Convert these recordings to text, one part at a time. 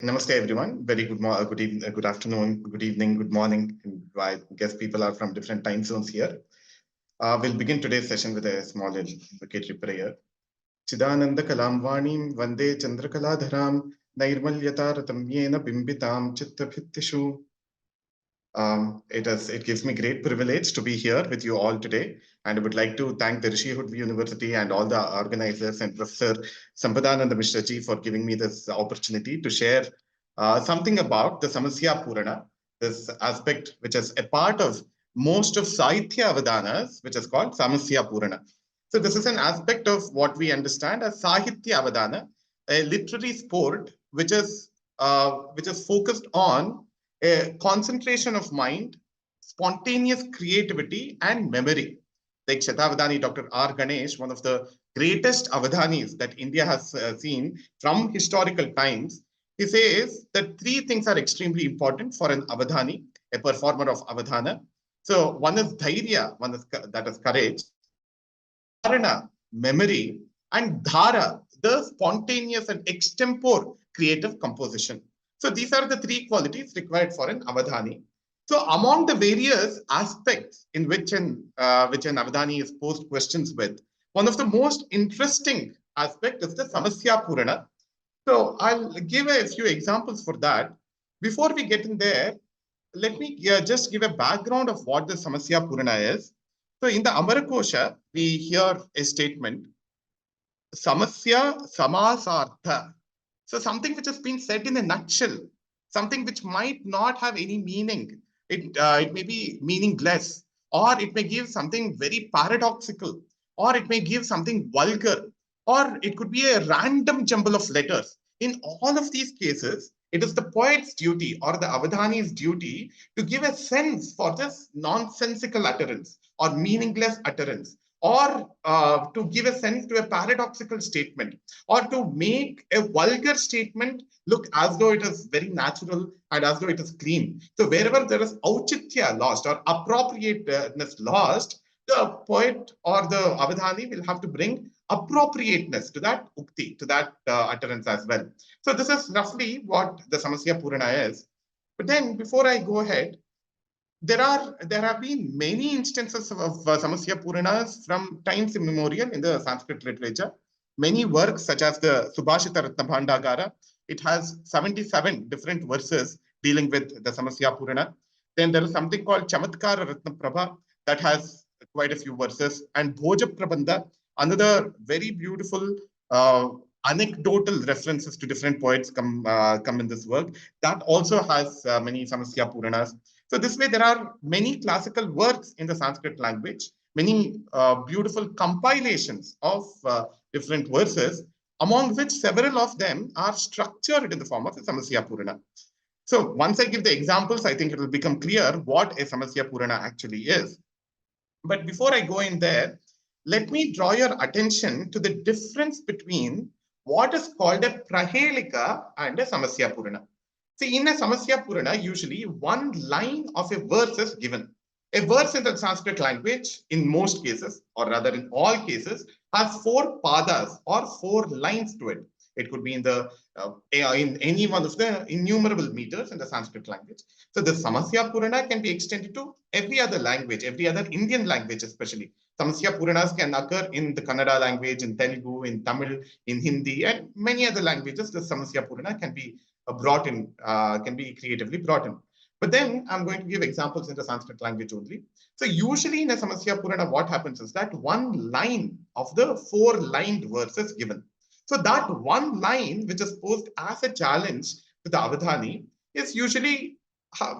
Namaste, everyone. Very good evening, good afternoon, good evening, good morning. I guess people are from different time zones here. We'll begin today's session with a small invocatory prayer. Chidananda Kalamvanim Vande Chandrakala Nairmalyata Ratamyena Bimbitam Chittapittishu. It gives me great privilege to be here with you all today, and I would like to thank the Rishihood University and all the organizers and Professor Sampadananda Mishraji for giving me this opportunity to share something about the Samasyaa Poorana, this aspect which is a part of most of Sahitya Avadhanas, which is called Samasyaa Poorana. So this is an aspect of what we understand as Sahitya Avadhana, a literary sport which is focused on a concentration of mind, spontaneous creativity, and memory. Like Shatavadhani, Dr. R. Ganesh, one of the greatest Avadhanis that India has seen from historical times, he says that three things are extremely important for an Avadhani, a performer of Avadhana. So one is dhairya, that is courage, dharana, memory, and dhara, the spontaneous and extempore creative composition. So these are the three qualities required for an Avadhani. So among the various aspects in which an Avadhani is posed questions with, one of the most interesting aspect is the Samasyaa Poorana. So I'll give a few examples for that. Before we get in there, let me just give a background of what the Samasyaa Poorana is. So in the Amarakosha, we hear a statement, Samasya Samasartha. So something which has been said in a nutshell, something which might not have any meaning. It may be meaningless, or it may give something very paradoxical, or it may give something vulgar, or it could be a random jumble of letters. In all of these cases, it is the poet's duty or the Avadhani's duty to give a sense for this nonsensical utterance or meaningless utterance, or to give a sense to a paradoxical statement, or to make a vulgar statement look as though it is very natural and as though it is clean. So wherever there is auchitya lost or appropriateness lost, the poet or the Avadhani will have to bring appropriateness to that ukti, to that utterance as well. So this is roughly what the Samasyaa Poorana is. But then before I go ahead, there have been many instances of Samasyaa Puranas from times immemorial in the Sanskrit literature. Many works such as the Subhashita Ratna Bhandagara, it has 77 different verses dealing with the Samasyaa Purana. Then there is something called Chamatkara Ratna Prabha that has quite a few verses, and Bhoja Prabandha, another very beautiful anecdotal references to different poets come in this work. That also has many Samasyaa Puranas. So this way, there are many classical works in the Sanskrit language, many beautiful compilations of different verses, among which several of them are structured in the form of a Samasyaa Purana. So once I give the examples, I think it will become clear what a Samasyaa Purana actually is. But before I go in there, let me draw your attention to the difference between what is called a Prahelika and a Samasyaa Purana. See, in a Samasyaa Purana, usually one line of a verse is given. A verse in the Sanskrit language, in most cases, or rather in all cases, has four padas or four lines to it. It could be in any one of the innumerable meters in the Sanskrit language. So the Samasyaa Purana can be extended to every other language, every other Indian language especially. Samasyaa Puranas can occur in the Kannada language, in Telugu, in Tamil, in Hindi, and many other languages. The Samasyaa Purana can be can be creatively brought in. But then I'm going to give examples in the Sanskrit language only. So usually in a Samasyaa Purana, what happens is that one line of the four lined verse is given. So that one line, which is posed as a challenge to the Avadhani, is usually,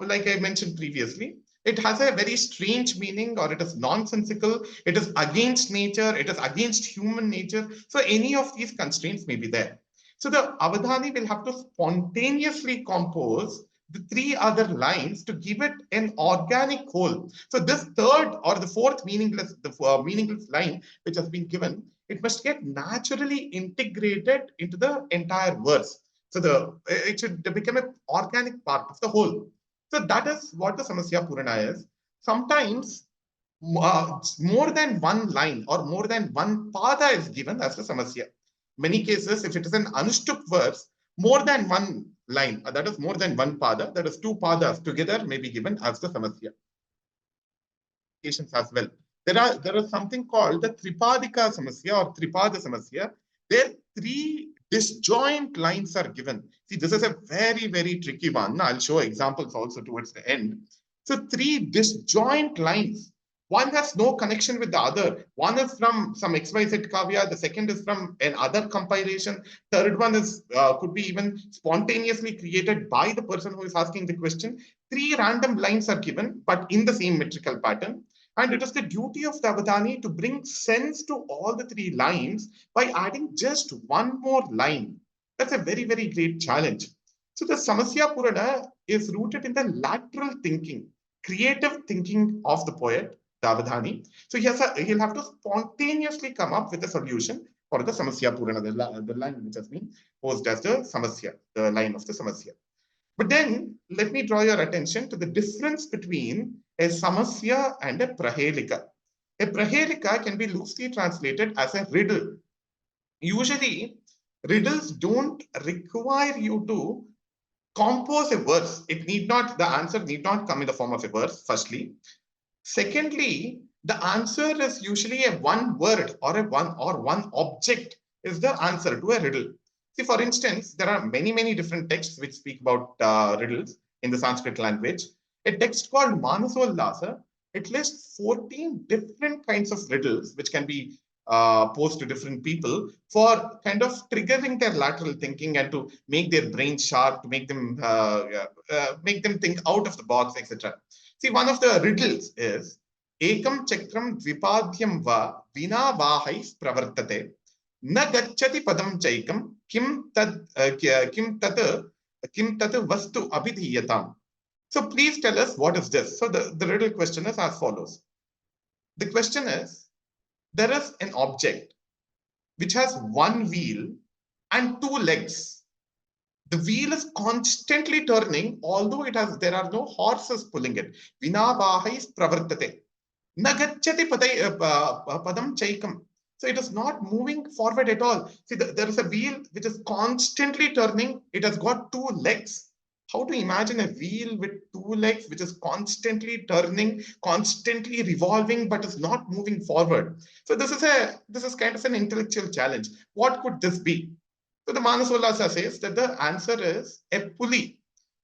like I mentioned previously, it has a very strange meaning, or it is nonsensical, it is against nature, it is against human nature. So any of these constraints may be there. So the Avadhani will have to spontaneously compose the three other lines to give it an organic whole. So this third or the fourth meaningless line which has been given, it must get naturally integrated into the entire verse. So it should become an organic part of the whole. So that is what the Samasyaa Purana is. Sometimes more than one line or more than one pada is given as the Samasya. Many cases, if it is an Anushtup verse, more than one line, that is more than one pada, that is two padas together may be given as the Samasya. As well. There is something called the Tripadika Samasya or Tripada Samasya, where three disjoint lines are given. See, this is a very, very tricky one. I'll show examples also towards the end. So three disjoint lines. One has no connection with the other. One is from some XYZ Kavya. The second is from another compilation. Third one is could be even spontaneously created by the person who is asking the question. Three random lines are given, but in the same metrical pattern. And it is the duty of the Avadhani to bring sense to all the three lines by adding just one more line. That's a very, very great challenge. So the Samasya Purana is rooted in the lateral thinking, creative thinking of the poet, the Avadhani. So he'll have to spontaneously come up with a solution for the Samasya Purana, the line which has been posed as the Samasya, the line of the Samasya. But then let me draw your attention to the difference between a Samasya and a Prahelika. A Prahelika can be loosely translated as a riddle. Usually, riddles don't require you to compose a verse. The answer need not come in the form of a verse, firstly. Secondly, the answer is usually a one word or one object is the answer to a riddle. See, for instance, there are many, many different texts which speak about riddles in the Sanskrit language. A text called Manasollasa, it lists 14 different kinds of riddles which can be posed to different people for kind of triggering their lateral thinking and to make their brain sharp, to make them think out of the box, etc. See, one of the riddles is Ekam Chakram Dvipadhyam Va Vina Vahais Pravartate Na Gacchati Padam Chaikam Kim Tat Vastu Abhidhiyatam. So please tell us what is this. So the riddle question is as follows. The question is, there is an object which has one wheel and two legs. The wheel is constantly turning, although there are no horses pulling it. Vina vahais pravartate. Nagacchati padam chaikam. So it is not moving forward at all. See, there is a wheel which is constantly turning. It has got two legs. How to imagine a wheel with two legs which is constantly turning, constantly revolving, but is not moving forward? So this is kind of an intellectual challenge. What could this be? So the Manasollasa says that the answer is a pulley.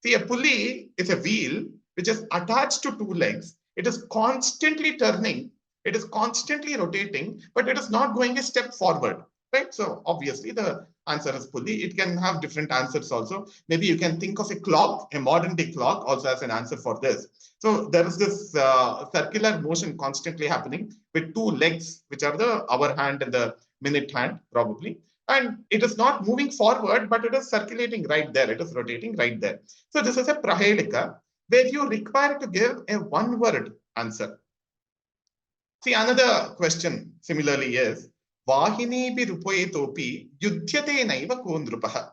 See, a pulley is a wheel which is attached to two legs. It is constantly turning. It is constantly rotating, but it is not going a step forward. Right? So obviously the answer is pulley. It can have different answers also. Maybe you can think of a clock, a modern day clock also as an answer for this. So there is this circular motion constantly happening with two legs, which are the hour hand and the minute hand probably. And it is not moving forward, but it is circulating right there. It is rotating right there. So this is a Prahelika where you require to give a one-word answer. See, another question similarly is, Vahini bi rupayetopi yudhyate naiva kondrupaha.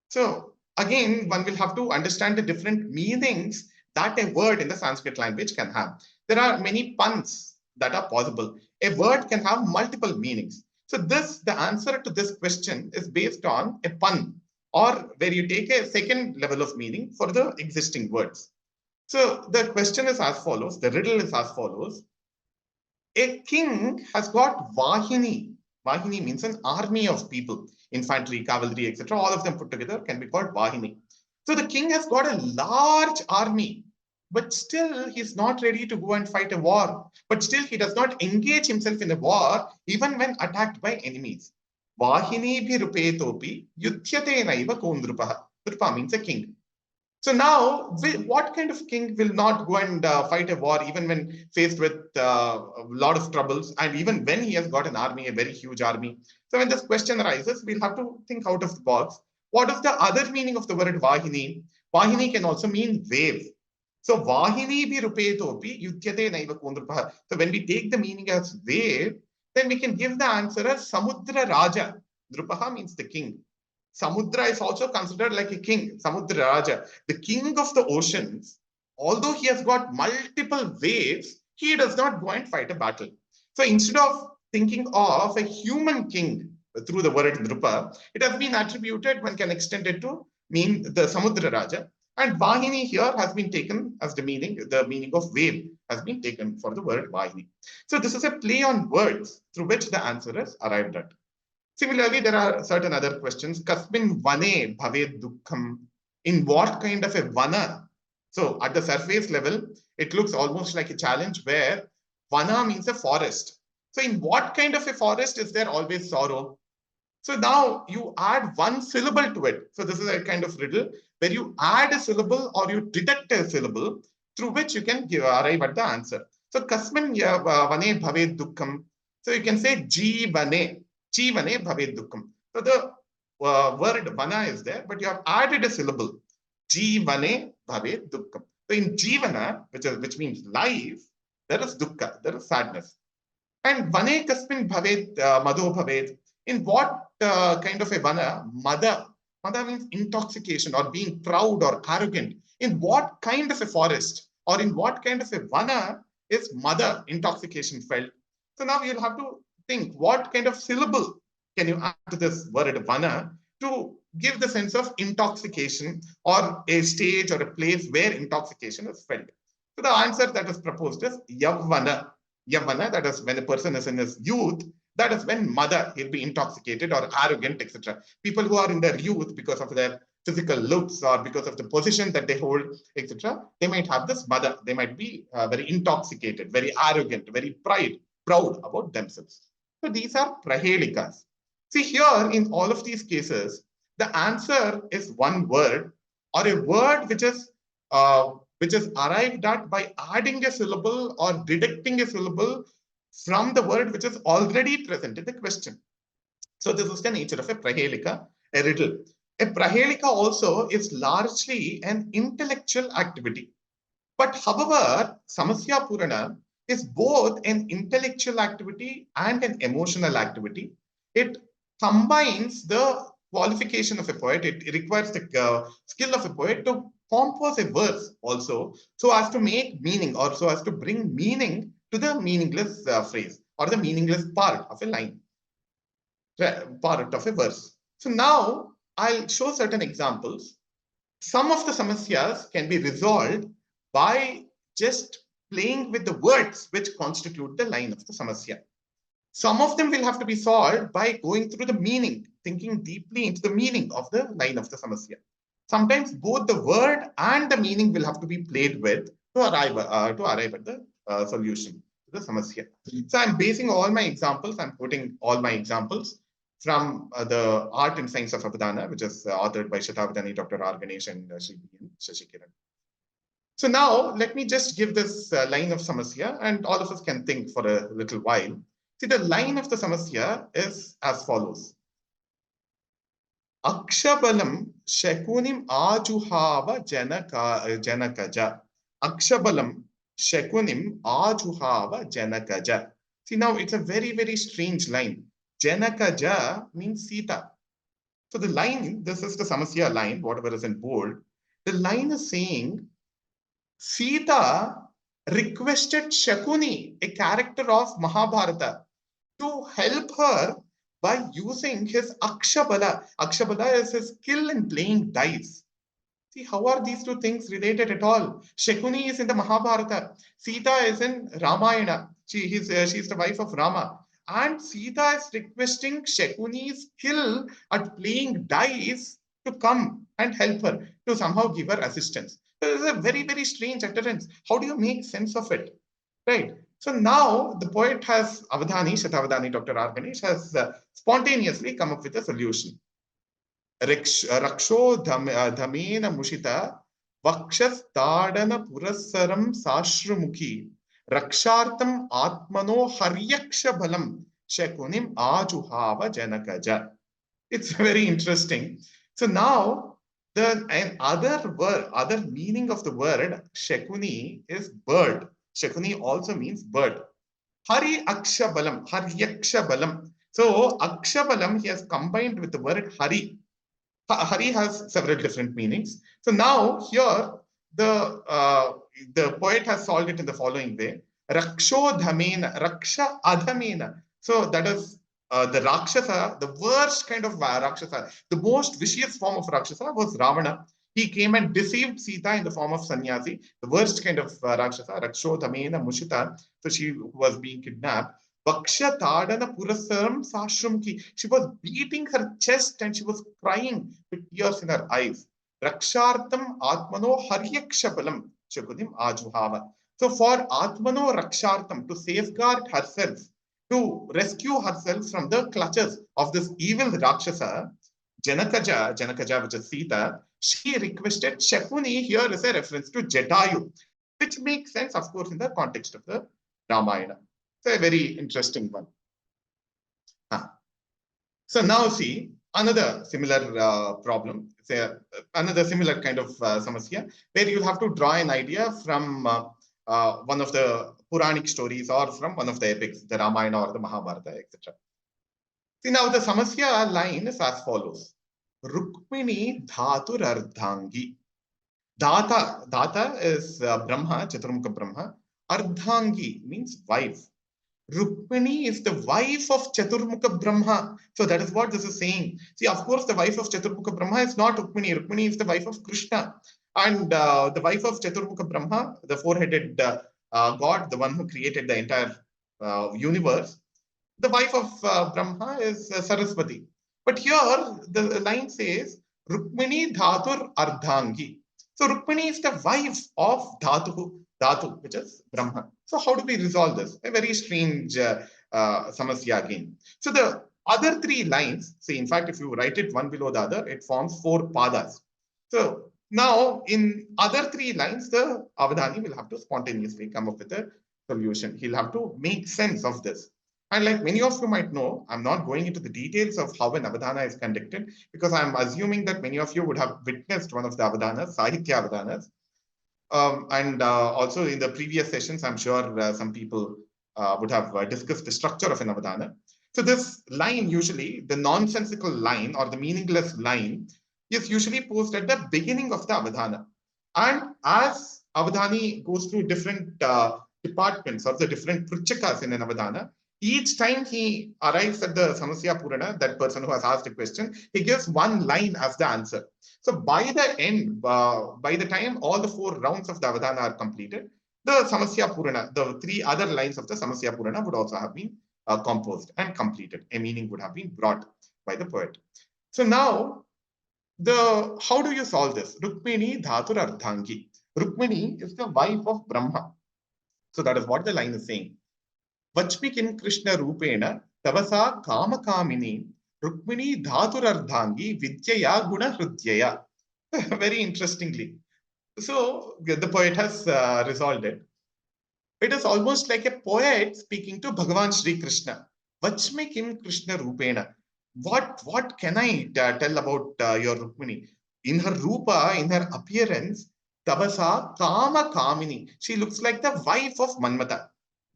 So again, one will have to understand the different meanings that a word in the Sanskrit language can have. There are many puns that are possible. A word can have multiple meanings. So the answer to this question is based on a pun, or where you take a second level of meaning for the existing words. So the question is as follows, the riddle is as follows. A king has got Vahini. Vahini means an army of people, infantry, cavalry, etc. All of them put together can be called Vahini. So the king has got a large army, but still he's not ready to go and fight a war. But still he does not engage himself in a war even when attacked by enemies. Vahini bhi rupetopi yudhyate naiva kondrupaha. Drupa means a king. So now, what kind of king will not go and fight a war even when faced with a lot of troubles, and even when he has got an army, a very huge army? So when this question arises, we'll have to think out of the box. What is the other meaning of the word Vahini? Vahini can also mean wave. So Vahini bi rupetopi yudhyate naiva kondrupaha. So when we take the meaning as wave, then we can give the answer as Samudra Raja. Drupaha means the king. Samudra is also considered like a king, Samudra Raja, the king of the oceans. Although he has got multiple waves, he does not go and fight a battle. So instead of thinking of a human king through the word Drupa, it has been attributed, one can extend it to mean the Samudra Raja. And Vahini here has been taken as the meaning of wave has been taken for the word Vahini. So this is a play on words through which the answer is arrived at. Similarly, there are certain other questions. Kasmin vane bhaved dukkham. In what kind of a vana? So at the surface level, it looks almost like a challenge where vana means a forest. So in what kind of a forest is there always sorrow? So now you add one syllable to it. So this is a kind of riddle where you add a syllable or you deduct a syllable through which you can arrive at the answer. So kasmin vane bhaved dukkham. So you can say jivane. Jivane bhaved dukkham. So the word vana is there, but you have added a syllable. Jivane bhaved dukkham. So in jivana, which means life, there is dukkha, there is sadness. And vane kasmin bhaved madho bhaved. In what kind of a vana? Mada. Mada means intoxication or being proud or arrogant. In what kind of a forest or in what kind of a vana is mada, intoxication, felt? So now you'll have to think what kind of syllable can you add to this word vana to give the sense of intoxication or a stage or a place where intoxication is felt. So the answer that is proposed is yavana. Yavana, that is when a person is in his youth, that is when mother, he'll be intoxicated or arrogant, etc. People who are in their youth because of their physical looks or because of the position that they hold, etc., they might have this mother. They might be very intoxicated, very arrogant, very proud about themselves. So these are prahelikas. See here, in all of these cases, the answer is one word or a word which is arrived at by adding a syllable or deducting a syllable from the word which is already present in the question. So this is the nature of a prahelika, a riddle. A prahelika also is largely an intellectual activity. But however, Samasyaa Poorana is both an intellectual activity and an emotional activity. It combines the qualification of a poet. It requires the skill of a poet to compose a verse also so as to make meaning or so as to bring meaning to the meaningless phrase or the meaningless part of a line, part of a verse. So now I'll show certain examples. Some of the samasyas can be resolved by just playing with the words which constitute the line of the samasya. Some of them will have to be solved by going through the meaning, thinking deeply into the meaning of the line of the samasya. Sometimes both the word and the meaning will have to be played with to arrive at the solution to the samasya. So I'm basing all my examples, I'm quoting all my examples from the Art and Science of Avadhana, which is authored by Shatabdani, Dr. R. Ganesh and Shri Shashikiran. So now let me just give this line of samasya and all of us can think for a little while. See, the line of the samasya is as follows. Akshabalam Shekunim Ajuhava Janakaja. Akshabalam Shekunim Ajuhava Janakaja. See, now it's a very, very strange line. Janakaja means Sita. So the line, this is the samasya line, whatever is in bold. The line is saying Sita requested Shakuni, a character of Mahabharata, to help her by using his Akshabala. Akshabala is his skill in playing dice. See, how are these two things related at all? Shakuni is in the Mahabharata. Sita is in Ramayana. She's the wife of Rama. And Sita is requesting Shakuni's skill at playing dice to come and help her, to somehow give her assistance. So this is a very, very strange utterance. How do you make sense of it? Right? So now the poet has, Shatabdani, Dr. R. Ganesh, has spontaneously come up with a solution. Raksho dhamena mushita vakshas tadana purasaram sashrumukhi rakshartam atmano haryaksha balam shekunim ajuhava janakaja. It's very interesting. So now the other meaning of the word shekuni is bird. Shekuni also means bird. Hari akshabalam, haryakshabalam. So akshabalam he has combined with the word hari. Hari has several different meanings. So now here the poet has solved it in the following way. Raksho dhamena, raksha adhamena. So that is the Rakshasa, the worst kind of Rakshasa, the most vicious form of Rakshasa was Ravana. He came and deceived Sita in the form of sannyasi, the worst kind of Rakshasa, Rakshodhamena Mushita. So she was being kidnapped. Baksha Tadana Purasaram Sashramki. She was beating her chest and she was crying with tears in her eyes. Rakshartam Atmano Haryakshabalam Shakudim Ajuhava. So for Atmano Rakshartam, to safeguard herself, to rescue herself from the clutches of this evil Rakshasa, Janakaja, which is Sita, she requested Shakuni. Here is a reference to Jatayu, which makes sense, of course, in the context of the Ramayana. It's a very interesting one. So now see another similar problem, say another similar kind of samasya, where you have to draw an idea from one of the Puranic stories or from one of the epics, the Ramayana or the Mahabharata, etc. See, now the samasya line is as follows. Rukmini Dhatur Ardhangi. Data is Brahma, Chaturmukha Brahma. Ardhangi means wife. Rukmini is the wife of Chaturmukha Brahma. So that is what this is saying. See, of course, the wife of Chaturmukha Brahma is not Rukmini. Rukmini is the wife of Krishna. And the wife of Chaturmukha Brahma, the four-headed god, the one who created the entire universe, the wife of Brahma is Saraswati. But here the line says Rukmini Dhatur Ardhangi. So Rukmini is the wife of Dhatu, which is Brahma. So how do we resolve this? A very strange samasya again. So the other three lines, see, in fact, if you write it one below the other, it forms four padas. So now in other three lines, the Avadhani will have to spontaneously come up with a solution. He'll have to make sense of this. And like many of you might know, I'm not going into the details of how an Avadhana is conducted because I'm assuming that many of you would have witnessed one of the Avadhanas, Sahitya Avadhanas. And also in the previous sessions, I'm sure some people would have discussed the structure of an Avadhana. So this line, usually the nonsensical line or the meaningless line, is usually posed at the beginning of the Avadhana. And as Avadhani goes through different departments or the different pruchakas in an Avadhana, each time he arrives at the Samasya Poorana, that person who has asked a question, he gives one line as the answer. So by the end, by the time all the four rounds of the Avadhana are completed, the Samasya Poorana, the three other lines of the Samasya Poorana would also have been composed and completed. A meaning would have been brought by the poet. So now, how do you solve this? Rukmini Dhatur Ardhangi. Rukmini is the wife of Brahma. So that is what the line is saying. Vachmikim Krishna Rupena Tavasa Kama Kamini Rukmini Dhatur Ardhangi Vidyaya Guna Hrudyaya. Very interestingly. So the poet has resolved it. It is almost like a poet speaking to Bhagavan Shri Krishna. Vachmikim Krishna Rupena. What can I tell about your Rukmini? In her Rupa, in her appearance, Tavasa Kama Kamini. She looks like the wife of Manmata.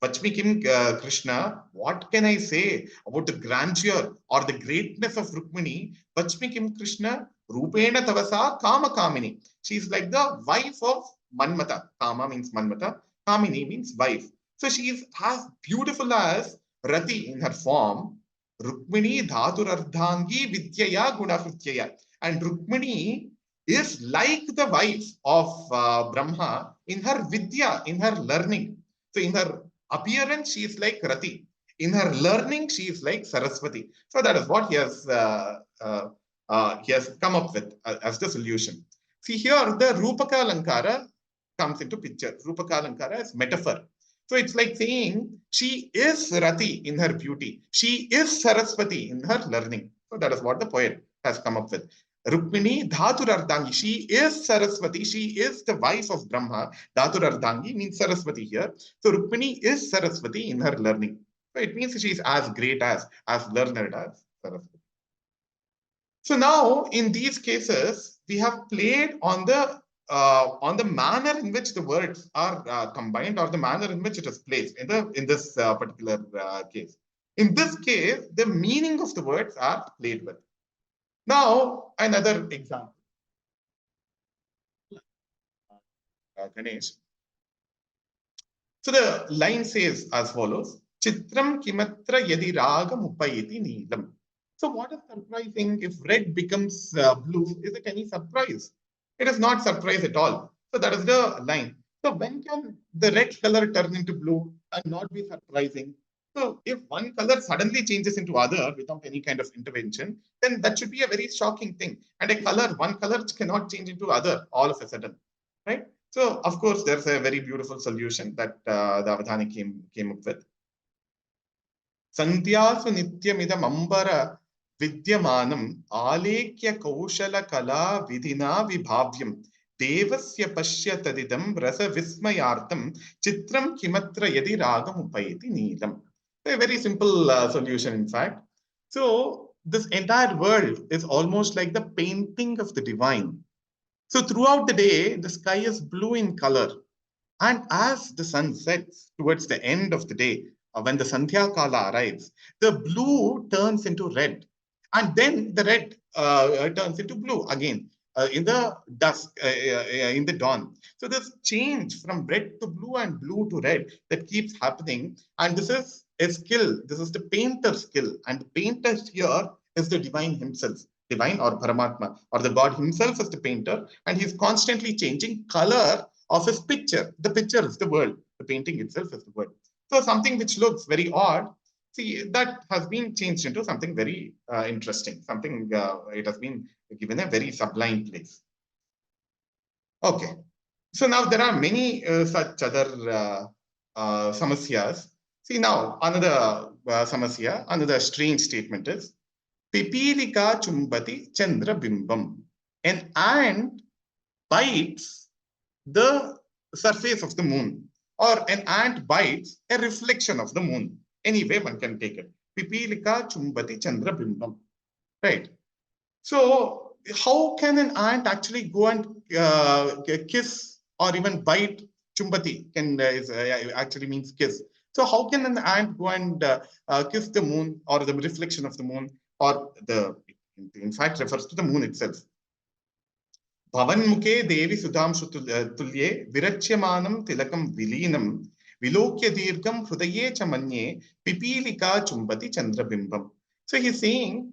Vachmikim Krishna, what can I say about the grandeur or the greatness of Rukmini? Vachmikim Krishna, Rupena Tavasa Kama Kamini. She is like the wife of Manmata. Kama means Manmata. Kamini means wife. So she is as beautiful as Rati in her form. Rukmini Dhatur Ardhangi Vidyaya Gunahrutyaya. And Rukmini is like the wife of Brahma in her Vidya, in her learning. So in her appearance, she is like Rati. In her learning, she is like Saraswati. So that is what he has come up with as the solution. See here, the Rupaka Alankara comes into picture. Rupaka Alankara is metaphor. So it's like saying she is Rati in her beauty. She is Saraswati in her learning. So that is what the poet has come up with. Rukmini Dhatur Ardhangi. She is Saraswati. She is the wife of Brahma. Dhatur Ardhangi means Saraswati here. So Rukmini is Saraswati in her learning. So it means she is as great as learned as Saraswati. So now in these cases, we have played on the manner in which the words are combined or the manner in which it is placed in this particular case. In this case, the meaning of the words are played with. Now, another example. Ganesh. So the line says as follows. Chitram kimatra yadi ragam upayati neelam. So what is surprising if red becomes blue? Is it any surprise? It is not surprise at all. So that is the line. So when can the red color turn into blue and not be surprising? So if one color suddenly changes into other without any kind of intervention, then that should be a very shocking thing. And one color cannot change into other all of a sudden, right? So of course, there's a very beautiful solution that the Avadhani came up with. Sandhyasu nityamidam ambara vidyamanam alekya kaushala kala vidhina vibhavyam devasya pashyatadidam rasa vismayartam chitram kimatra yadi ragam upayati neelam. A very simple solution, in fact. So this entire world is almost like the painting of the divine. So throughout the day, the sky is blue in color. And as the sun sets towards the end of the day, when the Sandhya Kala arrives, the blue turns into red. And then the red turns into blue again in the dusk, in the dawn. So this change from red to blue and blue to red that keeps happening. And this is a skill. This is the painter's skill. And the painter here is the divine himself. Divine or Paramatma or the God himself is the painter. And he's constantly changing color of his picture. The picture is the world. The painting itself is the world. So something which looks very odd, see, that has been changed into something very interesting. Something, it has been given a very sublime place. Okay. So now there are many such other samasyas. See now, another samasya, another strange statement is, Pipilika chumbati chandra bimbam. An ant bites the surface of the moon, or an ant bites a reflection of the moon. Anyway, one can take it. Pipilika chumbati chandra bimbam. Right. So how can an ant actually go and kiss or even bite? Chumbati can actually means kiss. So how can an ant go and kiss the moon or the reflection of the moon, or in fact refers to the moon itself? भवन्मुखे देवी सुधांशु तुल्ये विरच्यमानं तिलकं विलीनं विलोक्य दीर्घं हृदये च मन्ये पिपीलिका चुम्बति चंद्रबिंबम. So he's saying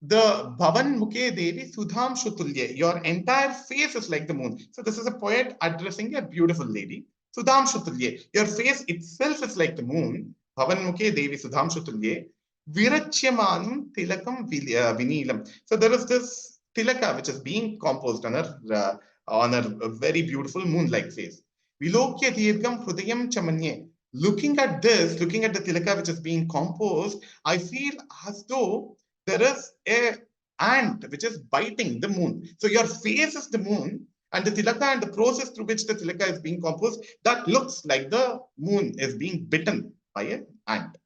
the Bhavanmukhe Devi Sudhamshu Tulye, your entire face is like the moon. So this is a poet addressing a beautiful lady. Sudhamshu Tulye, your face itself is like the moon. Bhavanmukhe Devi Sudhamshu Tulye Virachyamanam Tilakam Vinilam. So there is this tilaka which is being composed on a very beautiful moon-like face. Vilokya Dirgam Hrudayam Chamanye. Looking at this, looking at the tilaka which is being composed, I feel as though there is a ant which is biting the moon. So your face is the moon, and the tilaka and the process through which the tilaka is being composed, that looks like the moon is being bitten by an ant.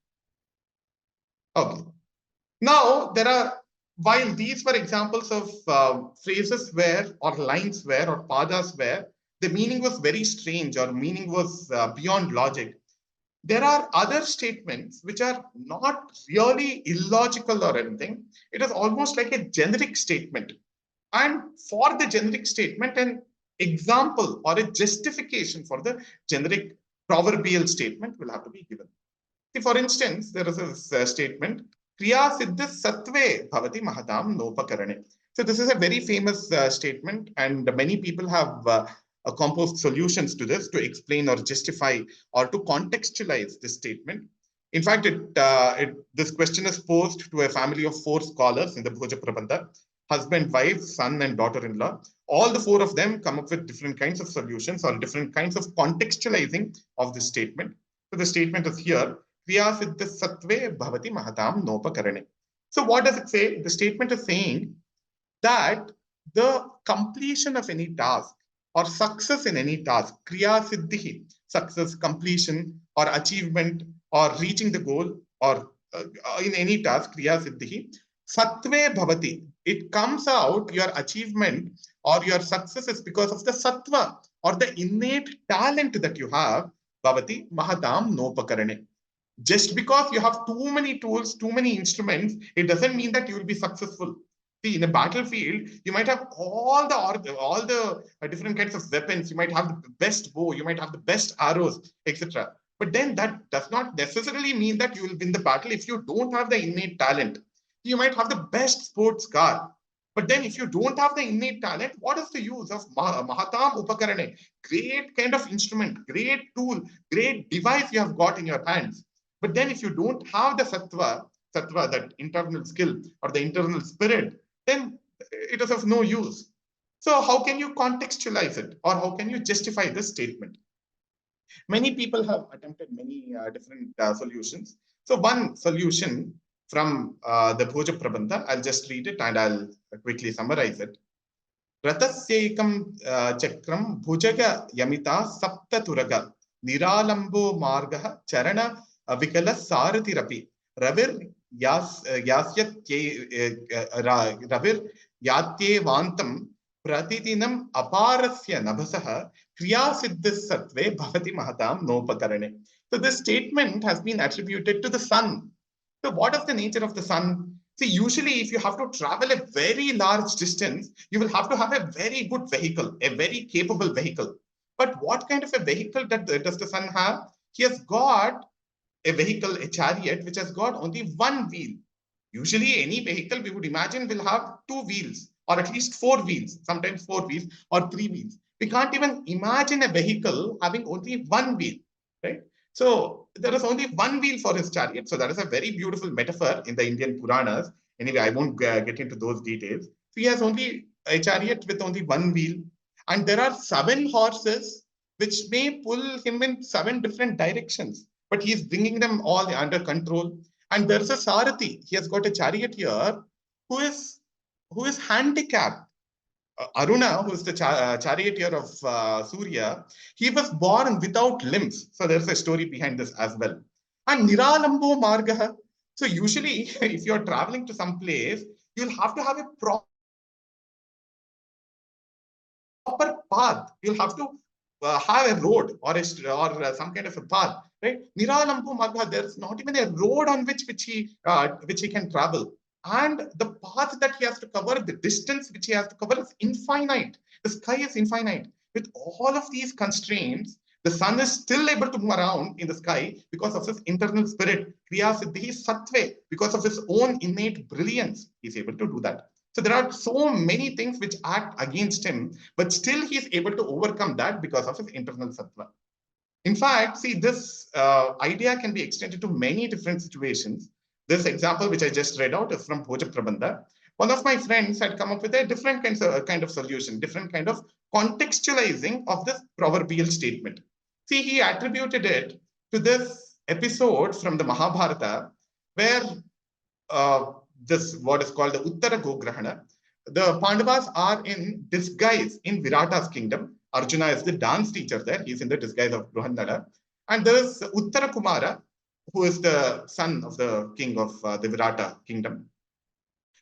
Okay. Now, while these were examples of phrases where, or lines where, or padas where, the meaning was very strange or meaning was beyond logic, there are other statements which are not really illogical or anything. It is almost like a generic statement. And for the generic statement, an example or a justification for the generic proverbial statement will have to be given. See, for instance, there is a statement, Kriya Siddha Sattve Bhavati Mahatam Nopakarane. So this is a very famous statement, and many people have composed solutions to this to explain or justify or to contextualize this statement. In fact, this question is posed to a family of 4 scholars in the Bhoja Prabandha, husband, wife, son, and daughter-in-law. All the 4 of them come up with different kinds of solutions or different kinds of contextualizing of this statement. So the statement is here, Kriya Siddha Sattve Bhavati Mahatam Nopakarane. So what does it say? The statement is saying that the completion of any task or success in any task, Kriya Siddhi, success, completion, or achievement, or reaching the goal, or in any task, Kriya Siddhi, Sattve Bhavati. It comes out, your achievement or your success is because of the sattva or the innate talent that you have, Bhavati Mahatam Nopakarane. Just because you have too many tools, too many instruments, it doesn't mean that you will be successful. See, in a battlefield, you might have all the different kinds of weapons. You might have the best bow, you might have the best arrows, etc. But then that does not necessarily mean that you will win the battle if you don't have the innate talent. You might have the best sports car, but then if you don't have the innate talent, what is the use of Mahatam Upakarane? Great kind of instrument, great tool, great device you have got in your hands. But then if you don't have the sattva, that internal skill or the internal spirit, then it is of no use. So how can you contextualize it, or how can you justify this statement? Many people have attempted many different solutions. So one solution from the Bhoja Prabandha, I'll just read it and I'll quickly summarize it. Ratasyekam chakram bhujaga yamita sapta turaga niralambo margaha charana vikala saratirapi ravir yasyat ravir yatye vantam pratidinam aparasya nabhasaha kriya siddhis sattve bhavati mahatam nopakarane. So this statement has been attributed to the sun. So what is the nature of the sun? See, usually if you have to travel a very large distance, you will have to have a very good vehicle, a very capable vehicle. But what kind of a vehicle does the sun have? He has got a vehicle, a chariot, which has got only one wheel. Usually any vehicle we would imagine will have two wheels, or at least four wheels, sometimes four wheels or three wheels. We can't even imagine a vehicle having only one wheel, right? So there is only one wheel for his chariot. So that is a very beautiful metaphor in the Indian Puranas. Anyway, I won't get into those details. So he has only a chariot with only one wheel. And there are 7 horses which may pull him in 7 different directions. But he is bringing them all under control. And there's a Sarathi. He has got a charioteer who is handicapped. Aruna, who is the charioteer of Surya, he was born without limbs. So there's a story behind this as well. And Niralambo Margaha. So usually, if you're traveling to some place, you'll have to have a proper path. You'll have to have a road or some kind of a path, right? Niralambo Margaha, there's not even a road on which he can travel. And the path that he has to cover, the distance which he has to cover is infinite. The sky is infinite. With all of these constraints, the sun is still able to move around in the sky because of his internal spirit, Kriya Siddhi Sattve, because of his own innate brilliance. He's able to do that. So there are so many things which act against him, but still he's able to overcome that because of his internal sattva. In fact, see, this idea can be extended to many different situations. This example, which I just read out, is from Bhoja Prabandha. One of my friends had come up with a different kind of solution, different kind of contextualizing of this proverbial statement. See, he attributed it to this episode from the Mahabharata, where this, what is called the Uttara Gograhana, the Pandavas are in disguise in Virata's kingdom. Arjuna is the dance teacher there. He's in the disguise of Bruhannada. And there is Uttara Kumara, who is the son of the king of the Virata kingdom.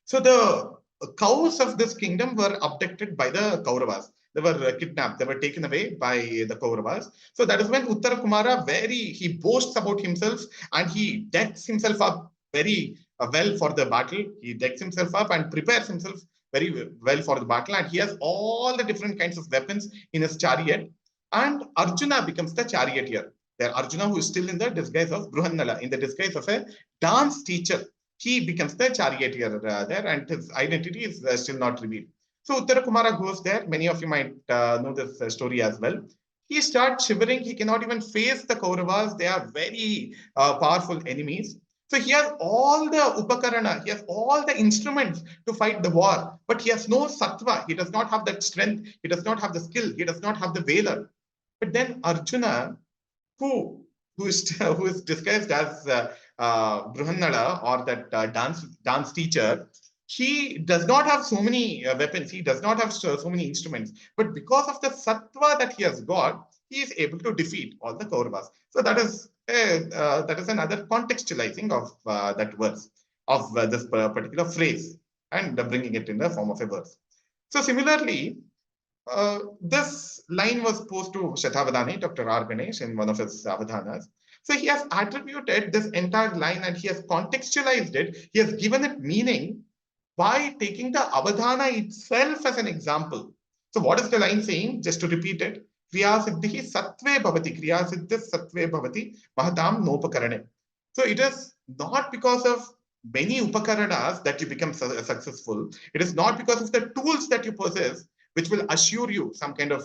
So the cows of this kingdom were abducted by the Kauravas. They were kidnapped. They were taken away by the Kauravas. So that is when Uttara Kumara he boasts about himself and he decks himself up very well for the battle. He decks himself up and prepares himself very well for the battle. And he has all the different kinds of weapons in his chariot. And Arjuna becomes the charioteer. There, Arjuna, who is still in the disguise of Bruhannala, in the disguise of a dance teacher, he becomes the charioteer there, and his identity is still not revealed. So Uttara Kumara goes there. Many of you might know this story as well. He starts shivering. He cannot even face the Kauravas. They are very powerful enemies. So he has all the upakarana, he has all the instruments to fight the war, but he has no sattva. He does not have that strength. He does not have the skill. He does not have the valor. But then Arjuna, who is disguised as Bruhannada, or that dance teacher, he does not have so many weapons. He does not have so many instruments. But because of the sattva that he has got, he is able to defeat all the Kauravas. So that is another contextualizing of that verse, of this particular phrase, and bringing it in the form of a verse. So similarly, this line was posed to Shatavadani, Dr. R. Ganesh, in one of his Avadhanas. So he has attributed this entire line and he has contextualized it. He has given it meaning by taking the Avadhana itself as an example. So what is the line saying? Just to repeat it. Kriya Siddhi Sattve Bhavati. Kriya Siddhi Sattve Bhavati Mahatam Nopakarane. So it is not because of many upakaranas that you become successful. It is not because of the tools that you possess which will assure you some kind of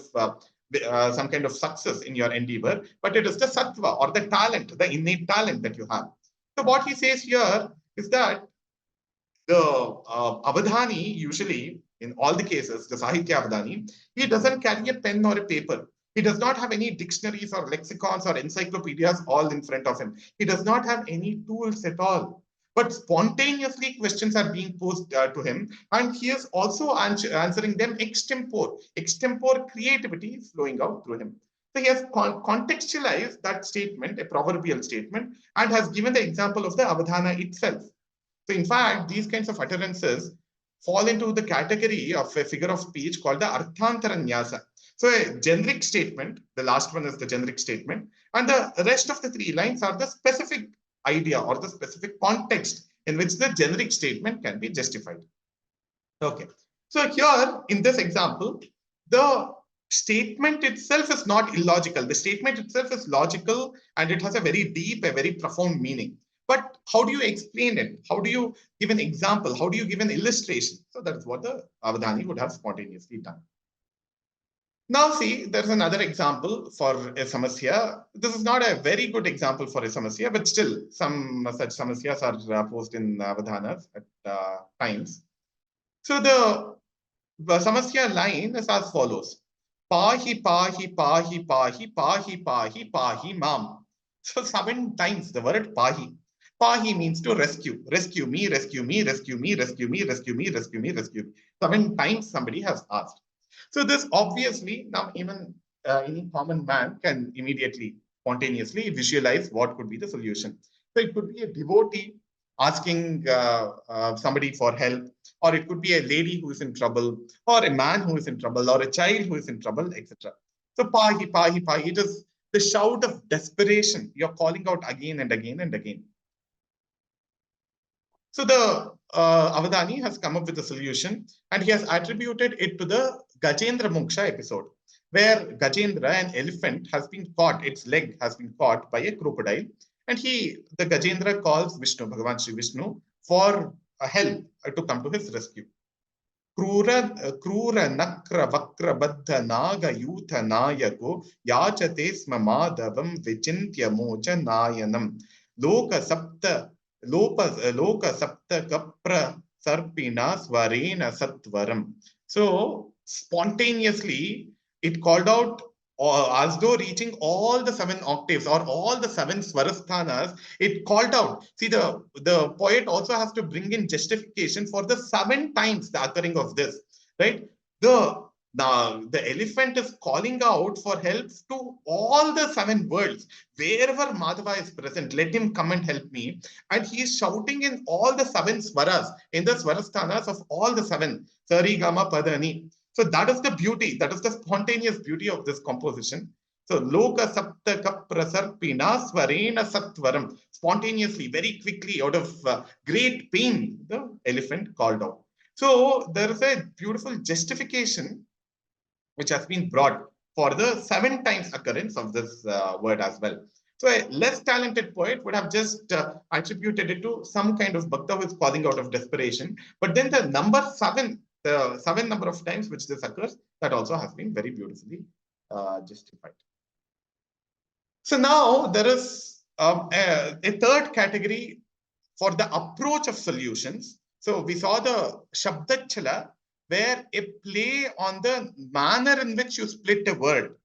success in your endeavor, but it is the sattva or the talent, the innate talent that you have. So what he says here is that the Avadhani, usually in all the cases, the Sahitya Avadhani, he doesn't carry a pen or a paper. He does not have any dictionaries or lexicons or encyclopedias all in front of him. He does not have any tools at all. But spontaneously questions are being posed to him, and he is also answering them extempore. Extempore creativity is flowing out through him. So he has contextualized that statement, a proverbial statement, and has given the example of the Avadhana itself. So in fact, these kinds of utterances fall into the category of a figure of speech called the Arthantaranyasa. So a generic statement, the last one is the generic statement, and the rest of the three lines are the specific idea or the specific context in which the generic statement can be justified. Okay. So here in this example, the statement itself is not illogical. The statement itself is logical and it has a very deep, a very profound meaning. But how do you explain it? How do you give an example? How do you give an illustration? So that is what the Avadhani would have spontaneously done. Now see, there's another example for a Samasya. This is not a very good example for a Samasya, but still some such Samasyas are posed in Avadhanas at times. So the Samasya line is as follows. Pahi, pahi, pahi, pahi, pahi, pahi, pahi, mam. So 7 times the word pahi. Pahi means to rescue. Rescue me, rescue me, rescue me, rescue me, rescue me, rescue me, rescue me. 7 times somebody has asked. So this obviously, now even any common man can immediately, spontaneously visualize what could be the solution. So it could be a devotee asking somebody for help, or it could be a lady who is in trouble, or a man who is in trouble, or a child who is in trouble, etc. So pahi, pahi, pahi, it is the shout of desperation. You're calling out again and again and again. So the Avadhani has come up with a solution, and he has attributed it to the Gajendra Moksha episode, where Gajendra, an elephant, has been caught, its leg has been caught by a crocodile, and the Gajendra calls Vishnu, Bhagavan Shri Vishnu, for help to come to his rescue. Krura Nakra Vakra Baddha Naga Yutha Nayako Yachate Sma Madhavam Vichintya Mocha Nayanam Loka Sapta Kapra Sarpina Svarena Satvaram. So spontaneously it called out, as though reaching all the 7 octaves or all the 7 swarasthanas, it called out. See, the poet also has to bring in justification for the 7 times the occurring of this, right? The elephant is calling out for help to all the 7 worlds. Wherever Madhava is present, let him come and help me. And he is shouting in all the 7 swaras, in the swarasthanas of all the 7. Sari, Gama, Padani. So that is the beauty, that is the spontaneous beauty of this composition. So Loka Sapta Kapra Sarpina Svarena Satvaram. Spontaneously, very quickly, out of great pain, the elephant called out. So there is a beautiful justification which has been brought for the 7 times occurrence of this word as well. So a less talented poet would have just attributed it to some kind of bhakta who is calling out of desperation. But then the number 7, the 7 number of times which this occurs, that also has been very beautifully justified. So now there is a third category for the approach of solutions. So we saw the Shabdachala, where a play on the manner in which you split a word.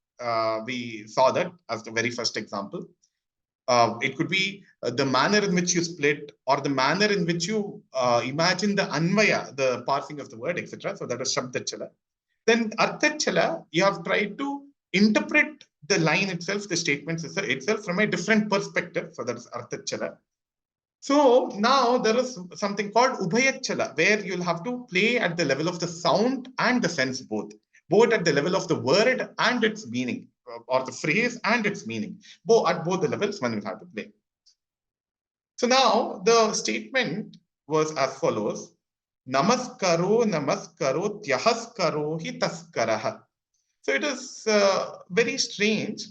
We saw that as the very first example. It could be the manner in which you split, or the manner in which you imagine the anvaya, the parsing of the word, etc. So that is Shabdachala. Then Arthachala, you have tried to interpret the line itself, the statements itself from a different perspective. So that is Arthachala. So now there is something called Ubhayachala, where you'll have to play at the level of the sound and the sense both at the level of the word and its meaning, or the phrase and its meaning. At both the levels, one will have to play. So now the statement was as follows. Namaskaro, namaskaro, tyahaskaro hi taskaraha. So it is very strange.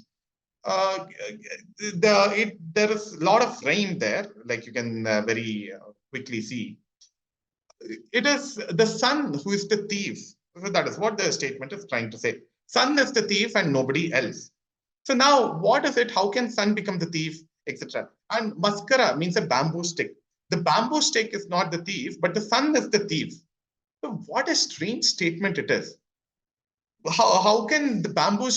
There is a lot of rhyme there, like you can very quickly see. It is the sun who is the thief. So that is what the statement is trying to say. Sun is the thief and nobody else. So now, what is it? How can sun become the thief, etc.? And maskara means a bamboo stick. The bamboo stick is not the thief, but the sun is the thief. So what a strange statement it is. How can the bamboo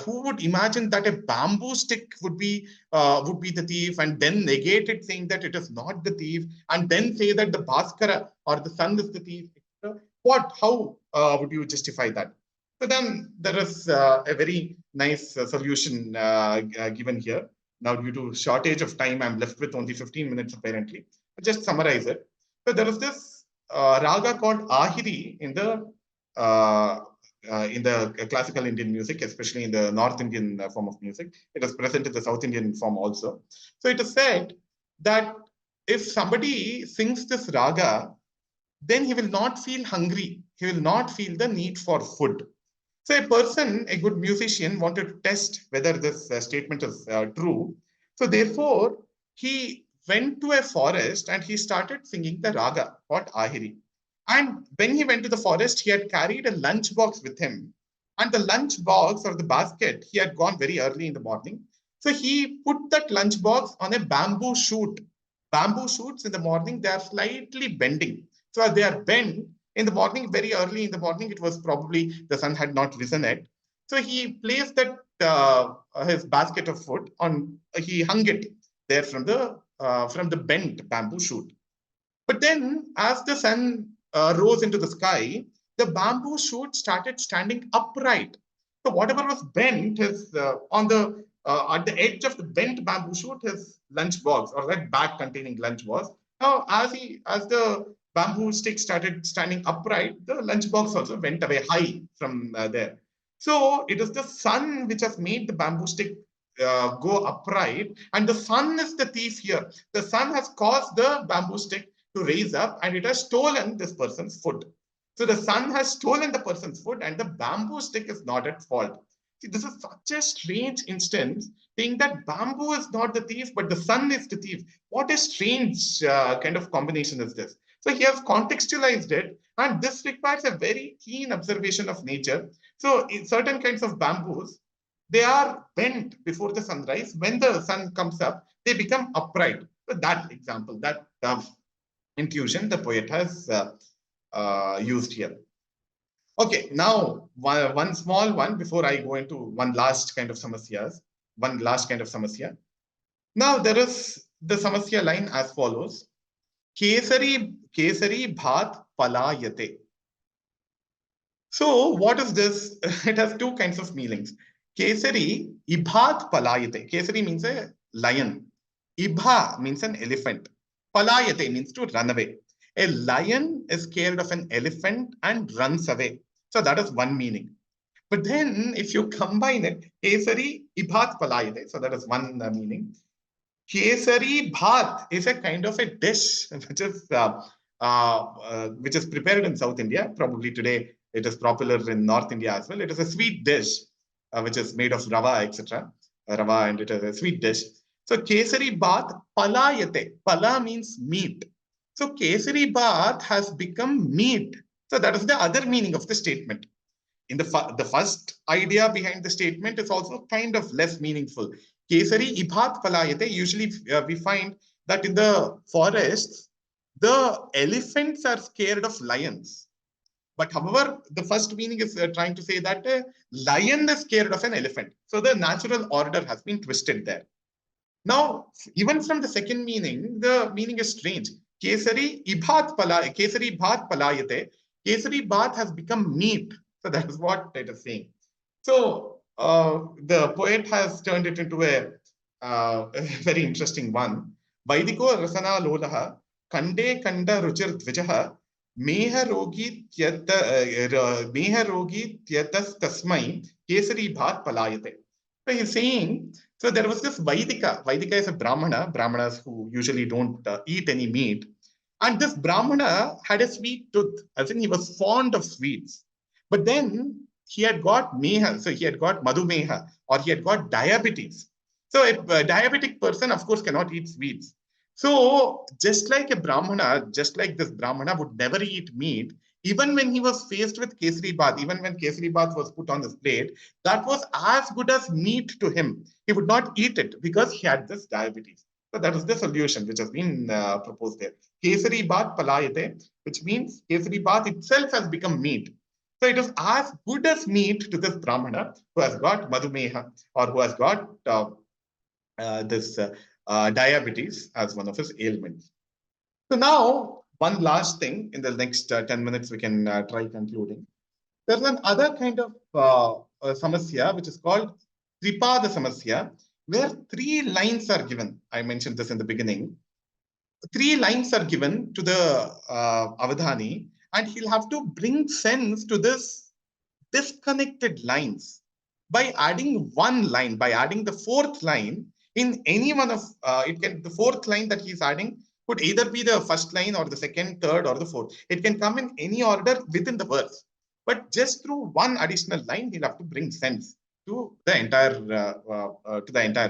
who would imagine that a bamboo stick would be the thief and then negate it saying that it is not the thief and then say that the Bhaskara or the sun is the thief, etc. How would you justify that? So then there is a very nice solution given here. Now, due to shortage of time, I'm left with only 15 minutes apparently. I'll just summarize it. So there is this raga called Ahiri uh, in the classical Indian music, especially in the North Indian form of music. It is present in the South Indian form also. So it is said that if somebody sings this raga, then he will not feel hungry. He will not feel the need for food. So a person, a good musician, wanted to test whether this statement is true. So therefore, he went to a forest and he started singing the raga, called Ahiri. And when he went to the forest, he had carried a lunch box with him. And the lunch box or the basket, he had gone very early in the morning. So he put that lunch box on a bamboo shoot. Bamboo shoots in the morning, they are slightly bending. So as they are bent in the morning, very early in the morning, it was probably the sun had not risen yet. So he placed that his basket of food on, he hung it there from the bent bamboo shoot. But then, as the sun rose into the sky, the bamboo shoot started standing upright. So whatever was bent is on the at the edge of the bent bamboo shoot, his lunch box or that bag containing lunch was. Now, as the bamboo stick started standing upright, the lunch box also went away high from there. So it is the sun which has made the bamboo stick go upright, and the sun is the thief here. The sun has caused the bamboo stick to raise up and it has stolen this person's food. So the sun has stolen the person's food and the bamboo stick is not at fault. See, this is such a strange instance saying that bamboo is not the thief, but the sun is the thief. What a strange kind of combination is this? So he has contextualized it, and this requires a very keen observation of nature. So in certain kinds of bamboos, they are bent before the sunrise. When the sun comes up, they become upright. So that example, that intuition the poet has used here. Okay, now one small one before I go into one last kind of samasyas, one last kind of samasya. Now there is the samasya line as follows: Kesari bhat palayate. So what is this? It has two kinds of meanings. Kesari ibhat palayate. Kesari means a lion. Ibha means an elephant. Palayate means to run away. A lion is scared of an elephant and runs away. So that is one meaning. But then if you combine it, Kesari ibhat palayate. So that is one meaning. Kesari bhat is a kind of a dish which is prepared in South India. Probably today it is popular in North India as well. It is a sweet dish which is made of rava, etc. Rava, and it is a sweet dish. So kesari bhat palayate. Pala means meat. So kesari bhat has become meat. So that is the other meaning of the statement. In the first idea behind the statement is also kind of less meaningful. Kesari ibhat palayate. Usually we find that in the forests, the elephants are scared of lions. But however, the first meaning is trying to say that a lion is scared of an elephant. So the natural order has been twisted there. Now, even from the second meaning, the meaning is strange. Kesari bhat palayate. Kesari bhat has become meat. So that is what it is saying. So the poet has turned it into a very interesting one. Vaidiko rasana lolaha kande kanda ruchir dvijaha meha rogi tyatas tasmai kesari bhat palayate. So he's saying, so there was this Vaidika. Vaidika is a Brahmana, Brahmanas who usually don't eat any meat. And this Brahmana had a sweet tooth, as in he was fond of sweets. But then he had got meha, so he had got madhumeha, or he had got diabetes. So a diabetic person, of course, cannot eat sweets. So just like a brahmana, just like this brahmana would never eat meat, even when he was faced with kesari bath, even when kesari bath was put on his plate, that was as good as meat to him. He would not eat it because he had this diabetes. So that is the solution which has been proposed there. Kesari bath palayate, which means kesari bath itself has become meat. So it is as good as meat to this brahmana who has got madhumeha, or who has got this diabetes as one of his ailments. So now, one last thing in the next 10 minutes, we can try concluding. There's another kind of samasya, which is called Tripada Samasya, where 3 lines are given. I mentioned this in the beginning. 3 lines are given to the Avadhani, and he'll have to bring sense to this disconnected lines by adding 1 line, by adding the 4th line in any one of it can, the 4th line that he's adding could either be the first line or the second, third, or the fourth. It can come in any order within the verse, but just through 1 additional line, he'll have to bring sense to the entire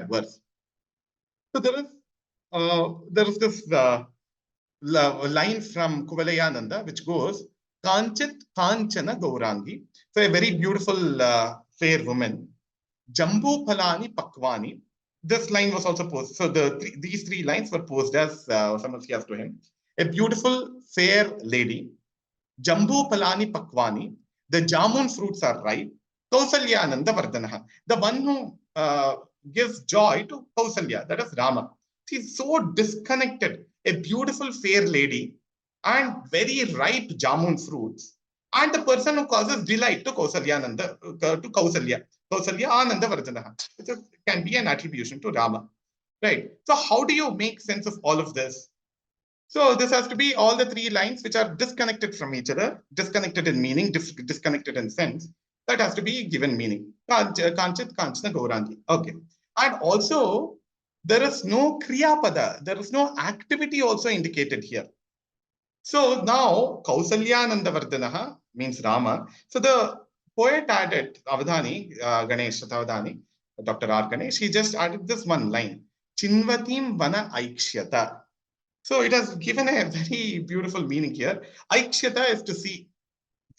verse. So there is this line from Kuvalayananda which goes, Kanchit Kanchana Gaurangi. So a very beautiful fair woman. Jambu Phalani Pakwani. This line was also posed. So these 3 lines were posed as samasyas to him. A beautiful fair lady. Jambu Phalani Pakwani. The jamun fruits are ripe. Kausalyananda Vardhanaha. The one who gives joy to Kausalya, that is Rama. She's so disconnected. A beautiful fair lady and very ripe jamun fruits, and the person who causes delight to Kausalyananda, to Kausalya. Kausalya Ananda Vardhanaha. It can be an attribution to Rama. Right. So how do you make sense of all of this? So this has to be all the 3 lines which are disconnected from each other, disconnected in meaning, disconnected in sense. That has to be given meaning. Kanchit Kanchana Gaurangi. Okay. And also, there is no Kriya Pada. There is no activity also indicated here. So now, Kausalyananda Vardhanaha means Rama. So the poet added, Avadhani, Ganesh Avadhani, Dr. R. Ganesh, he just added this 1 line, Chinvatim Vana Aikshyata. So it has given a very beautiful meaning here. Aikshyata is to see.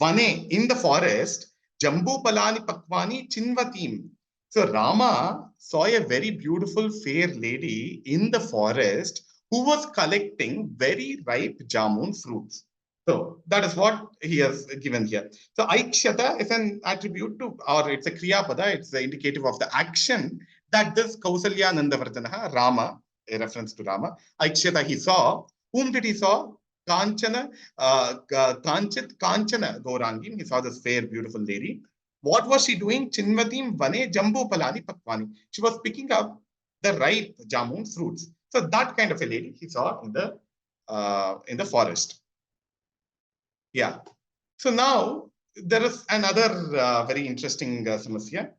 Vane, in the forest, Jambu Palani Pakwani Chinvatim. So Rama saw a very beautiful fair lady in the forest who was collecting very ripe jamun fruits. So that is what he has given here. So Aikshata is an attribute to, or it's a Kriya Pada, it's the indicative of the action that this Kausalya Nandavardhanaha, Rama, a reference to Rama, Aikshata he saw. Whom did he saw? Kanchana, Kanchit Kanchana Gaurangi. He saw this fair, beautiful lady. What was she doing? Chinvatim Vane Jambu Palani Pakwani. She was picking up the ripe jamun fruits. So that kind of a lady he saw in the forest. Yeah. So now there is another very interesting samasya.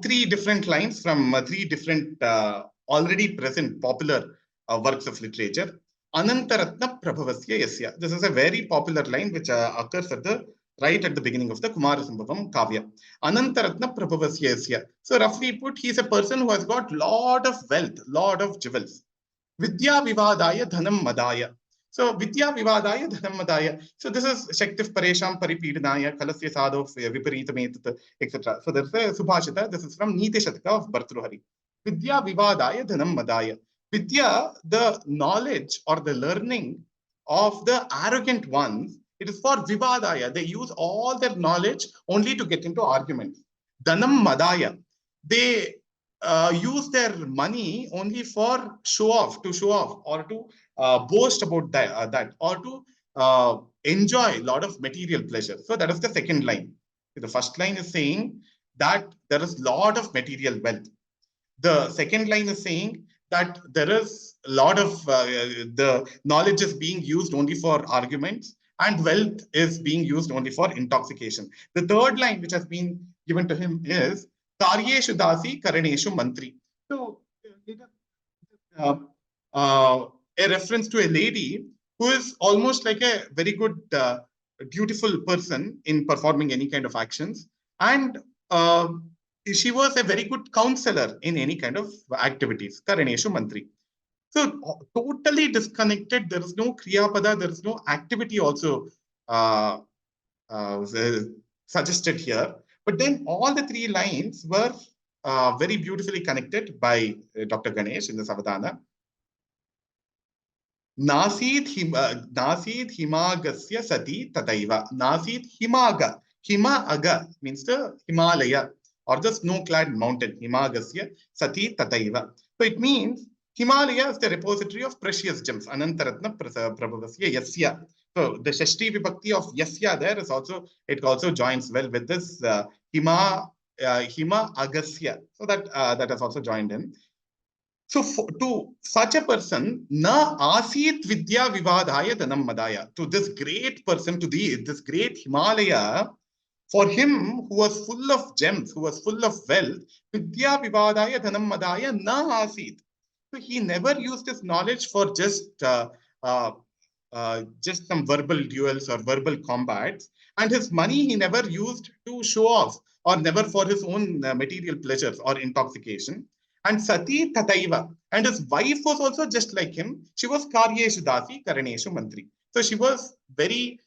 3 different lines from 3 different already present popular works of literature. Anantaratna Prabhavasya Yasya. This is a very popular line which occurs right at the beginning of the Kumarasambhavam Kavya. Anantaratna Prabhavasya Yasya. So roughly put, he is a person who has got lot of wealth, lot of jewels. Vidya Vivadaya Dhanam Madaya. So Vidya Vivadaya Dhanam Madaya. So this is Shaktif Paresham Paripidanaya Kalasya Sadho Viparitamet, etc. So there's a Subhashita. This is from Niti Shataka of Bhartruhari. Vidya Vivadaya Dhanam Madaya. Vidya, the knowledge or the learning of the arrogant ones, it is for Vivadaya. They use all their knowledge only to get into arguments. Dhanam Madaya. They use their money only for show off, or to boast about that, or to enjoy a lot of material pleasure. So that is the second line. The first line is saying that there is a lot of material wealth. The second line is saying that there is a lot of the knowledge is being used only for arguments, and wealth is being used only for intoxication. The third line which has been given to him is Karyeshu Dasi Karaneshu Mantri. So uh, a reference to a lady who is almost like a very good, dutiful person in performing any kind of actions, And she was a very good counselor in any kind of activities. Karaneshu Mantri. So totally disconnected. There is no Kriyapada. There is no activity also uh, uh, suggested here. But then all the three lines were very beautifully connected by Dr. Ganesh in the Savadana. Nasid himagasya sati tataiva. Nasid himaga. Himaaga means the Himalaya or the snow-clad mountain. Himagasya sati tataiva. So it means Himalaya is the repository of precious gems. Anantaratna prabhavasya yasya. So the Shashti Vibhakti of yasya there is also, it also joins well with this Hima Agasya. So that has also joined in. So to such a person, na asit vidya vivadaya dhanam madaya. To this great person, to this great Himalaya, for him who was full of gems, who was full of wealth, vidya vivadaya dhanam madaya na asit. So he never used his knowledge for just some verbal duels or verbal combats. And his money he never used to show off or never for his own material pleasures or intoxication. And Sati Tataiva. And his wife was also just like him. She was Karyeshu Dasi, Karaneshu Mantri. So she was a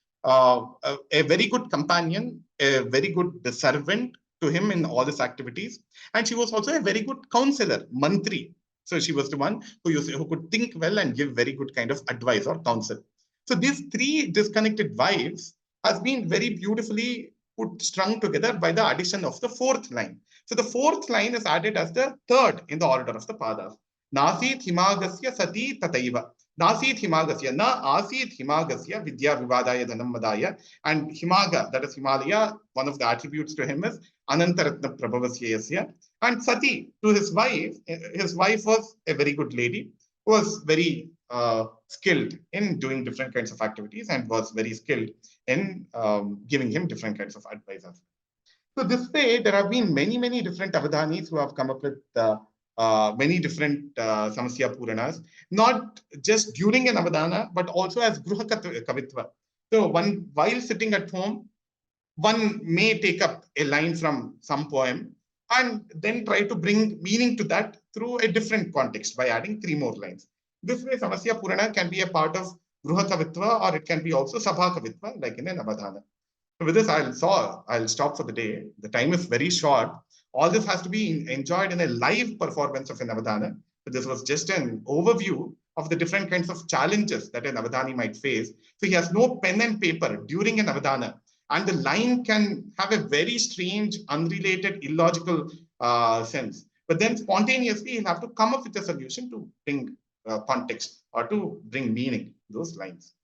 very good companion, a very good servant to him in all his activities. And she was also a very good counselor, Mantri. So she was the one who could think well and give very good kind of advice or counsel. So these three disconnected wives has been very beautifully strung together by the addition of the fourth line. So the fourth line is added as the third in the order of the padas. Nasit himagasya sati tataiva. Nasit himagasya, na asit himagasya vidya vivadaya dhanam madaya. And himaga, that is Himalaya, one of the attributes to him is anantaratna prabhavasya yasya. And sati, to his wife was a very good lady, who was very skilled in doing different kinds of activities and was very skilled in giving him different kinds of advices. So this way, there have been many, many different Avadhanis who have come up with many different Samasyaa Puranas, not just during an Avadhana, but also as Gruha Kavitva. So while sitting at home, one may take up a line from some poem and then try to bring meaning to that through a different context by adding three more lines. This way, Samasyaa Purana can be a part of Gruha Kavitva or it can be also Sabha Kavitva, like in an Avadhana. So with this, I'll stop for the day. The time is very short. All this has to be enjoyed in a live performance of an Avadhana. So this was just an overview of the different kinds of challenges that an Avadhani might face. So he has no pen and paper during an Avadhana. And the line can have a very strange, unrelated, illogical sense. But then spontaneously, he'll have to come up with a solution to bring context or to bring meaning to those lines.